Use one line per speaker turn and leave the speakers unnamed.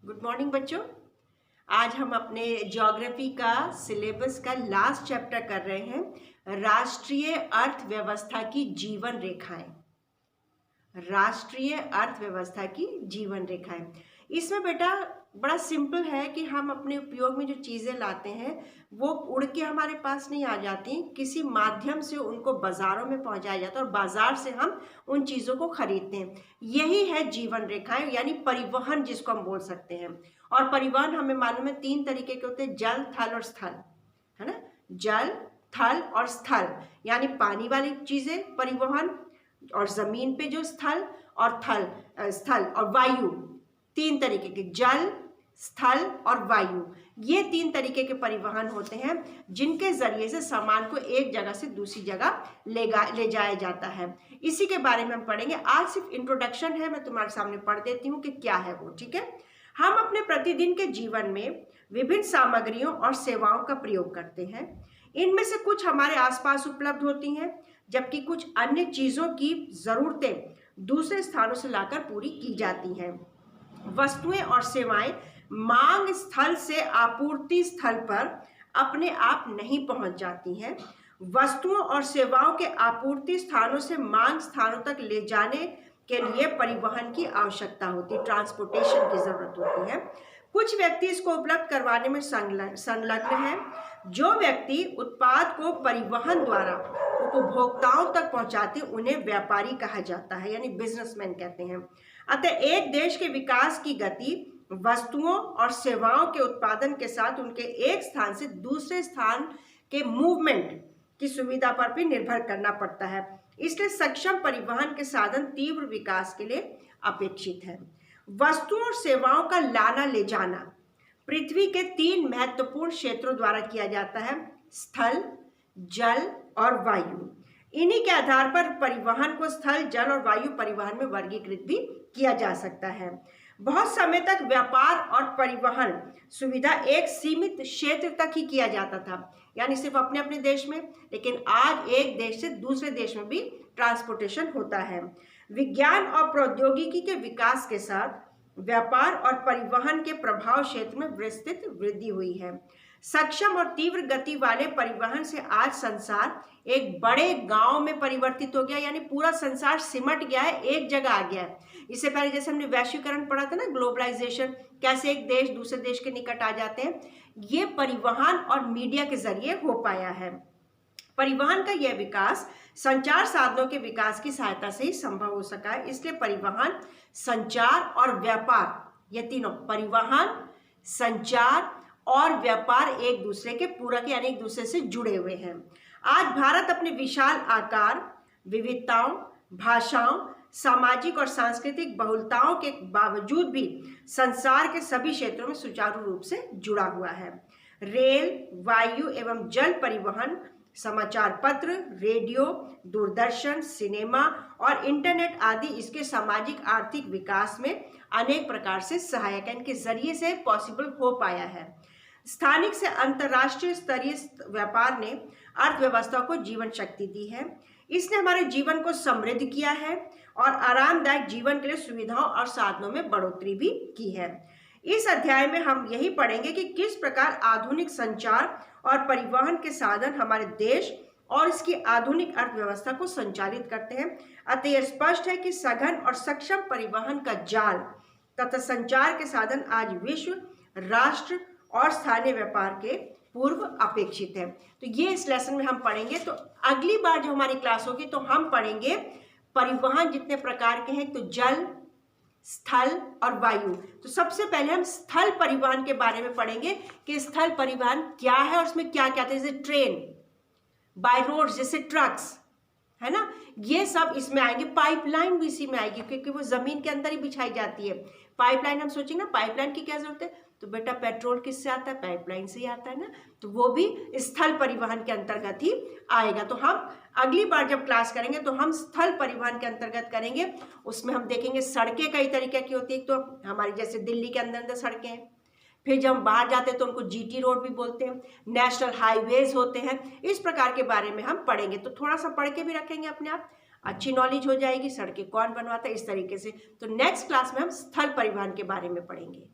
Good morning बच्चों। आज हम अपने ज्योग्राफी का सिलेबस का लास्ट चैप्टर कर रहे हैं, राष्ट्रीय अर्थव्यवस्था की जीवन रेखाएं। राष्ट्रीय अर्थव्यवस्था की जीवन रेखाएं। इसमें बेटा बड़ा सिंपल है कि हम अपने उपयोग में जो चीज़ें लाते हैं वो उड़ के हमारे पास नहीं आ जाती, किसी माध्यम से उनको बाज़ारों में पहुंचाया जाता है और बाज़ार से हम उन चीज़ों को खरीदते हैं। यही है जीवन रेखाएं, यानी परिवहन जिसको हम बोल सकते हैं। और परिवहन हमें मालूम है 3 तरीके के होते हैं, जल, थल और स्थल, है ना। जल, थल और स्थल, यानी पानी वाली चीज़ें परिवहन, और जमीन पे जो स्थल और स्थल और वायु, 3 तरीके के, जल, स्थल और वायु, ये 3 तरीके के परिवहन होते हैं जिनके जरिए से सामान को एक जगह से दूसरी जगह ले जाया जाता है। इसी के बारे में हम पढ़ेंगे। आज सिर्फ इंट्रोडक्शन है, मैं तुम्हारे सामने पढ़ देती हूँ कि क्या है वो, ठीक है। हम अपने प्रतिदिन के जीवन में विभिन्न सामग्रियों और सेवाओं का प्रयोग करते हैं। इनमें से कुछ हमारे आसपास उपलब्ध होती हैं, जबकि कुछ अन्य चीज़ों की ज़रूरतें दूसरे स्थानों से लाकर पूरी की जाती हैं। वस्तुएं और सेवाएं मांग स्थल से आपूर्ति स्थल पर अपने आप नहीं पहुंच जाती हैं। वस्तुओं और सेवाओं के आपूर्ति स्थानों से मांग स्थानों तक ले जाने के लिए परिवहन की आवश्यकता होती है, ट्रांसपोर्टेशन की जरूरत होती है। कुछ व्यक्ति इसको उपलब्ध करवाने में संलग्न हैं। जो व्यक्ति उत्पाद को परिवहन द्वारा उपभोक्ताओं तक पहुंचाते उन्हें व्यापारी कहा जाता है, यानी बिजनेसमैन कहते हैं। अतः एक देश के विकास की गति वस्तुओं और सेवाओं के उत्पादन के साथ उनके एक स्थान से दूसरे स्थान के मूवमेंट की सुविधा पर भी निर्भर करना पड़ता है। इसलिए सक्षम परिवहन के साधन तीव्र विकास के लिए अपेक्षित है। वस्तुओं और सेवाओं का लाना ले जाना पृथ्वी के 3 महत्वपूर्ण क्षेत्रों द्वारा किया जाता है, स्थल, जल और वायु। इन्हीं के आधार पर परिवहन को स्थल, जल और वायु परिवहन में वर्गीकृत भी किया जा सकता है। बहुत समय तक व्यापार और परिवहन सुविधा एक सीमित क्षेत्र तक ही किया जाता था, यानी सिर्फ अपने अपने देश में, लेकिन आज एक देश से दूसरे देश में भी ट्रांसपोर्टेशन होता है। विज्ञान और प्रौद्योगिकी के विकास के साथ व्यापार और परिवहन के प्रभाव क्षेत्र में विस्तृत वृद्धि हुई है। सक्षम और तीव्र गति वाले परिवहन से आज संसार एक बड़े गांव में परिवर्तित हो गया, यानी पूरा संसार सिमट गया है, एक जगह आ गया है। इससे पहले जैसे हमने वैश्वीकरण पढ़ा था ना, ग्लोबलाइजेशन, कैसे एक देश दूसरे देश के निकट आ जाते हैं, ये परिवहन और मीडिया के जरिए हो पाया है। परिवहन का यह विकास संचार साधनों के विकास की सहायता से ही संभव हो सका है। इसलिए परिवहन, संचार और व्यापार, ये तीनों, परिवहन, संचार और व्यापार एक दूसरे के पूरक, यानी एक दूसरे से जुड़े हुए हैं। आज भारत अपने विशाल आकार, विविधताओं, भाषाओं, सामाजिक और सांस्कृतिक बहुलताओं के बावजूद भी संसार के सभी क्षेत्रों में सुचारू रूप से जुड़ा हुआ है। रेल, वायु एवं जल परिवहन, समाचार पत्र, रेडियो, दूरदर्शन, सिनेमा और इंटरनेट आदि इसके सामाजिक आर्थिक विकास में अनेक प्रकार से सहायक है। इनके जरिए से पॉसिबल हो पाया है। स्थानिक से अंतर्राष्ट्रीय स्तरीय व्यापार ने अर्थव्यवस्था को जीवन शक्ति दी है। इसने हमारे जीवन को समृद्ध किया है और आरामदायक जीवन के लिए सुविधाओं और साधनों में बढ़ोतरी भी की है। इस अध्याय में हम यही पढ़ेंगे कि किस प्रकार आधुनिक संचार और परिवहन के साधन हमारे देश और इसकी आधुनिक अर्थव्यवस्था को संचालित करते हैं। अतः यह स्पष्ट है कि सघन और सक्षम परिवहन का जाल तथा संचार के साधन आज विश्व, राष्ट्र और स्थानीय व्यापार के पूर्व अपेक्षित है। तो ये इस लेसन में हम पढ़ेंगे। तो अगली बार जो हमारी क्लास होगी तो हम पढ़ेंगे परिवहन जितने प्रकार के हैं, तो जल, स्थल और वायु। तो सबसे पहले हम स्थल परिवहन के बारे में पढ़ेंगे कि स्थल परिवहन क्या है और उसमें क्या क्या, जैसे ट्रेन, बाय रोड जैसे ट्रक्स, है ना, ये सब इसमें आएंगे। पाइपलाइन भी इसी में आएगी, क्योंकि वो जमीन के अंदर ही बिछाई जाती है। पाइपलाइन हम सोचेंगे ना, पाइपलाइन की क्या जरूरत है, तो बेटा पेट्रोल किससे आता है, पाइपलाइन से ही आता है ना, तो वो भी स्थल परिवहन के अंतर्गत ही आएगा। तो हम अगली बार जब क्लास करेंगे तो हम स्थल परिवहन के अंतर्गत करेंगे। उसमें हम देखेंगे सड़कें कई तरीके की होती है, तो हमारी जैसे दिल्ली के अंदर अंदर सड़कें हैं, फिर जब हम बाहर जाते हैं तो उनको जीटी रोड भी बोलते हैं, नेशनल हाईवेज होते हैं। इस प्रकार के बारे में हम पढ़ेंगे। तो थोड़ा सा पढ़ के भी रखेंगे अपने आप, अच्छी नॉलेज हो जाएगी, सड़कें कौन बनवाता है, इस तरीके से। तो नेक्स्ट क्लास में हम स्थल परिवहन के बारे में पढ़ेंगे।